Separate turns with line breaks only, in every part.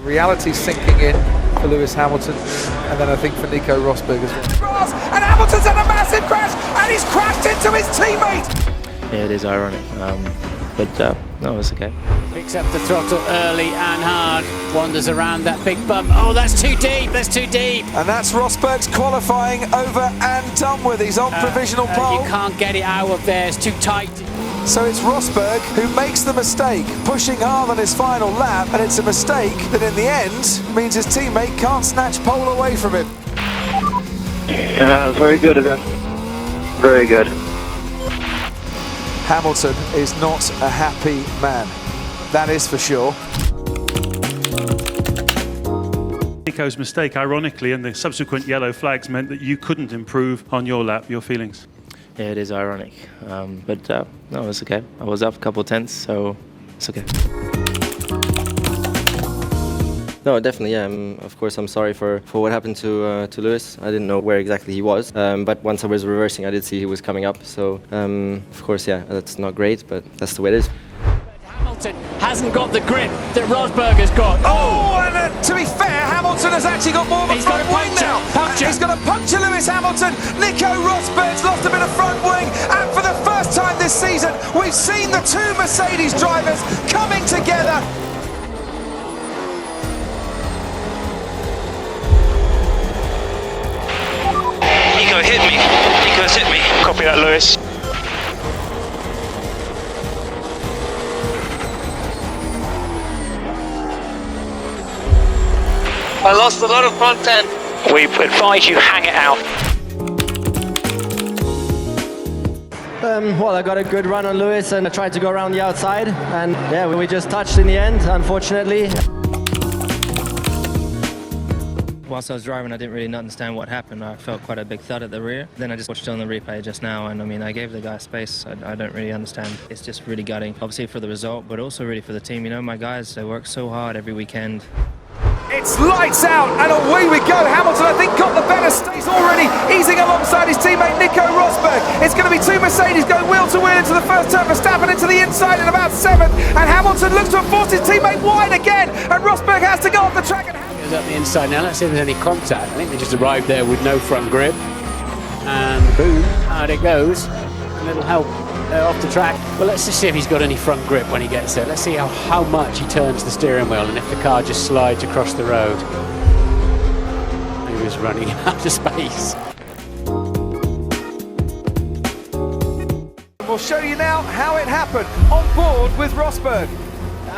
Reality's sinking in for Lewis Hamilton, and then I think for Nico Rosberga as well.
And Hamilton's had a massive crash, and he's crashed into his teammate!
Yeah, it is ironic, but no, it's okay.
Picks up the throttle early and hard, wanders around that big bump. Oh, that's too deep, that's too deep.
And that's Rosberg's qualifying over and done with. He's on provisional pole.
You can't get it out of there, it's too tight.
So it's Rosberg who makes the mistake, pushing hard on his final lap, and it's a mistake that in the end means his teammate can't snatch pole away from him.
Yeah, very good of him. Very good.
Hamilton is not a happy man, that is for sure.
Nico's mistake, ironically, and the subsequent yellow flags meant that you couldn't improve on your lap, your feelings.
Yeah, it is ironic, but no, it's okay. I was up a couple tenths, so it's okay. No, definitely, yeah. Of course, I'm sorry for what happened to Lewis. I didn't know where exactly he was, but once I was reversing, I did see he was coming up. So, of course, yeah, that's not great, but that's the way it is.
Hamilton hasn't got the grip that Rosberga's got.
Oh, and to be fair, Hamilton has actually got more of a front wing now. He's got to puncture Lewis Hamilton. Nico Rosberg's lost a bit of front wing, and for the first time this season, we've seen the two Mercedes drivers coming together.
Nico hit me. Nico's hit me. Copy that, Lewis. I lost a lot of front end. We advise you hang it out.
Well, I got a good run on Lewis and I tried to go around the outside, and yeah, we just touched in the end, unfortunately.
Whilst I was driving, I didn't really understand what happened. I felt quite a big thud at the rear. Then I just watched it on the replay just now, and I mean, I gave the guy space. I don't really understand. It's just really gutting, obviously for the result, but also really for the team. You know, my guys, they work so hard every weekend.
It's lights out, and away we go. Hamilton, I think, got the better. He's already easing alongside his teammate Nico Rosberg. It's going to be two Mercedes going wheel to wheel into the first turn. Verstappen into the inside in about 7th, and Hamilton looks to have forced his teammate wide again, and Rosberg has to go off the track.
Goes up the inside now. Let's see if there's any contact. I think they just arrived there with no front grip, and boom, out it goes. A little help off the track. Well, let's just see if he's got any front grip when he gets there. Let's see how much he turns the steering wheel and if the car just slides across the road. He was running out of space.
We'll show you now how it happened on board with Rosberg.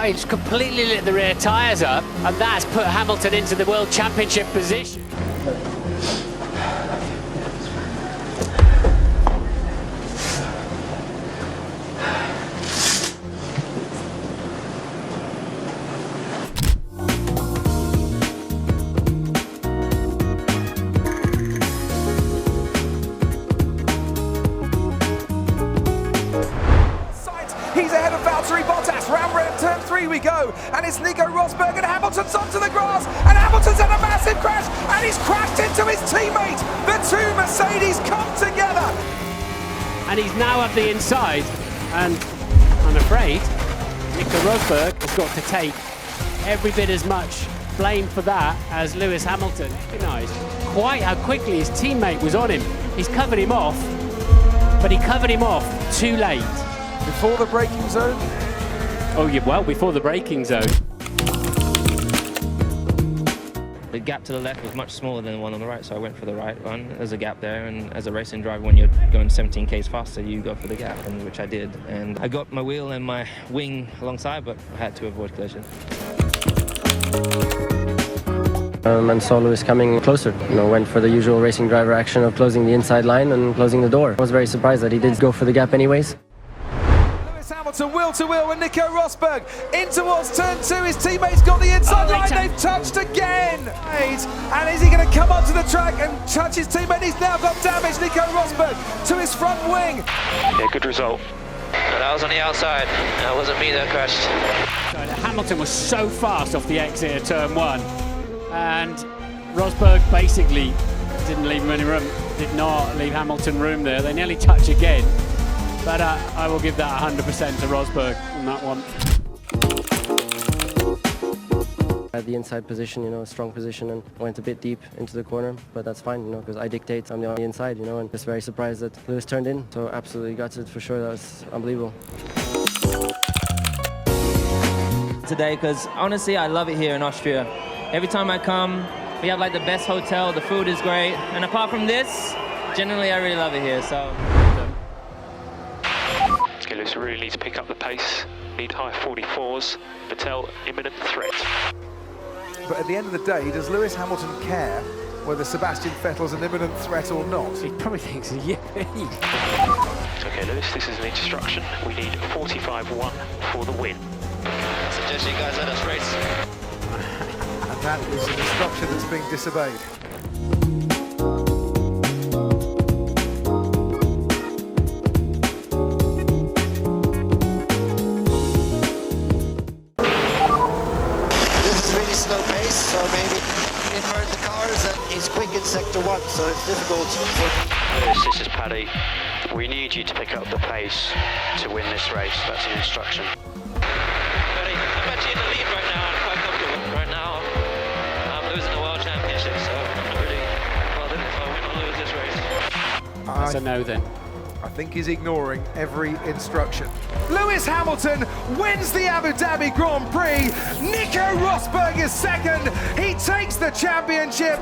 He just completely lit the rear tyres up, and that's put Hamilton into the World Championship position.
He's ahead of Valtteri Bottas. Round turn 3 we go, and it's Nico Rosberg, and Hamilton's onto the grass, and Hamilton's had a massive crash, and he's crashed into his teammate. The two Mercedes come together.
And he's now up the inside, and I'm afraid Nico Rosberg has got to take every bit as much blame for that as Lewis Hamilton. Recognised quite how quickly his teammate was on him. He's covered him off, but he covered him off too late.
Before the braking zone?
Oh, yeah, well, before the braking zone.
The gap to the left was much smaller than the one on the right, so I went for the right one. There's a gap there, and as a racing driver, when you're going 17 k's faster, you go for the gap, and which I did. And I got my wheel and my wing alongside, but I had to avoid collision.
And saw Lewis coming closer. Went for the usual racing driver action of closing the inside line and closing the door. I was very surprised that he did go for the gap anyways.
Hamilton wheel to wheel with Nico Rosberg in towards turn 2. His teammates got the inside line. They've touched again. And is he going to come onto the track and touch his teammate? He's now got damage. Nico Rosberg to his front wing.
Yeah, good result. No, that was on the outside. That wasn't me that crashed.
Hamilton was so fast off the exit of turn 1, and Rosberg basically didn't leave him any room. Did not leave Hamilton room there. They nearly touch again. But I will give that 100% to Rosberg on that one.
I had the inside position, a strong position, and went a bit deep into the corner, but that's fine, because I dictate. I'm on the inside, and just very surprised that Lewis turned in. So absolutely gutted for sure. That was unbelievable.
Today, because honestly, I love it here in Austria. Every time I come, we have like the best hotel, the food is great, and apart from this, generally I really love it here, so.
Lewis really needs to pick up the pace, need high 44s, Vettel imminent threat.
But at the end of the day, does Lewis Hamilton care whether Sebastian Vettel's an imminent threat or not?
He probably thinks, yippee.
Okay, Lewis, this is an instruction. We need 45-1 for the win.
I suggest you guys let us race.
And that is an instruction that's being disobeyed.
Slow pace, so maybe invert the cars, and he's quick in sector 1, so it's difficult for...
Lewis, this is Paddy. We need you to pick up the pace to win this race. That's an instruction.
Buddy, I'm actually in the lead right now. I'm quite comfortable. Right now, I'm losing the World Championship, so I'm not really bothered if I win or lose this race.
That's a no then.
I think he's ignoring every instruction. Lewis Hamilton wins the Abu Dhabi Grand Prix. Nico Rosberg is second. He takes the championship.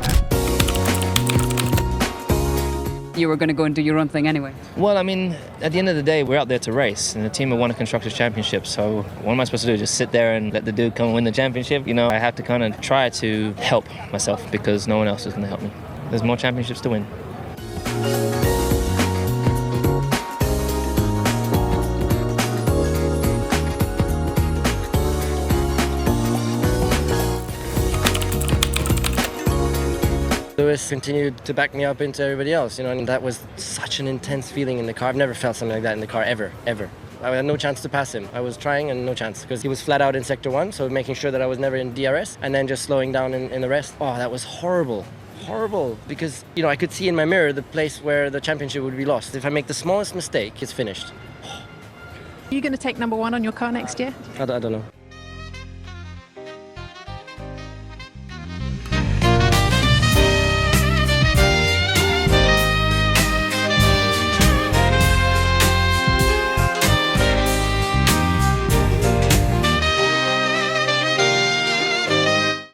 You were going to go and do your own thing anyway.
Well, I mean, at the end of the day, we're out there to race, and the team have won a Constructors' Championship, so what am I supposed to do, just sit there and let the dude come and win the championship? I have to kind of try to help myself because no one else is going to help me. There's more championships to win.
Lewis continued to back me up into everybody else, and that was such an intense feeling in the car. I've never felt something like that in the car, ever. I had no chance to pass him. I was trying and no chance, because he was flat out in sector 1, so making sure that I was never in DRS, and then just slowing down in the rest. Oh, that was horrible. Horrible, because, I could see in my mirror the place where the championship would be lost. If I make the smallest mistake, it's finished.
Are you going to take number 1 on your car next year?
I don't know.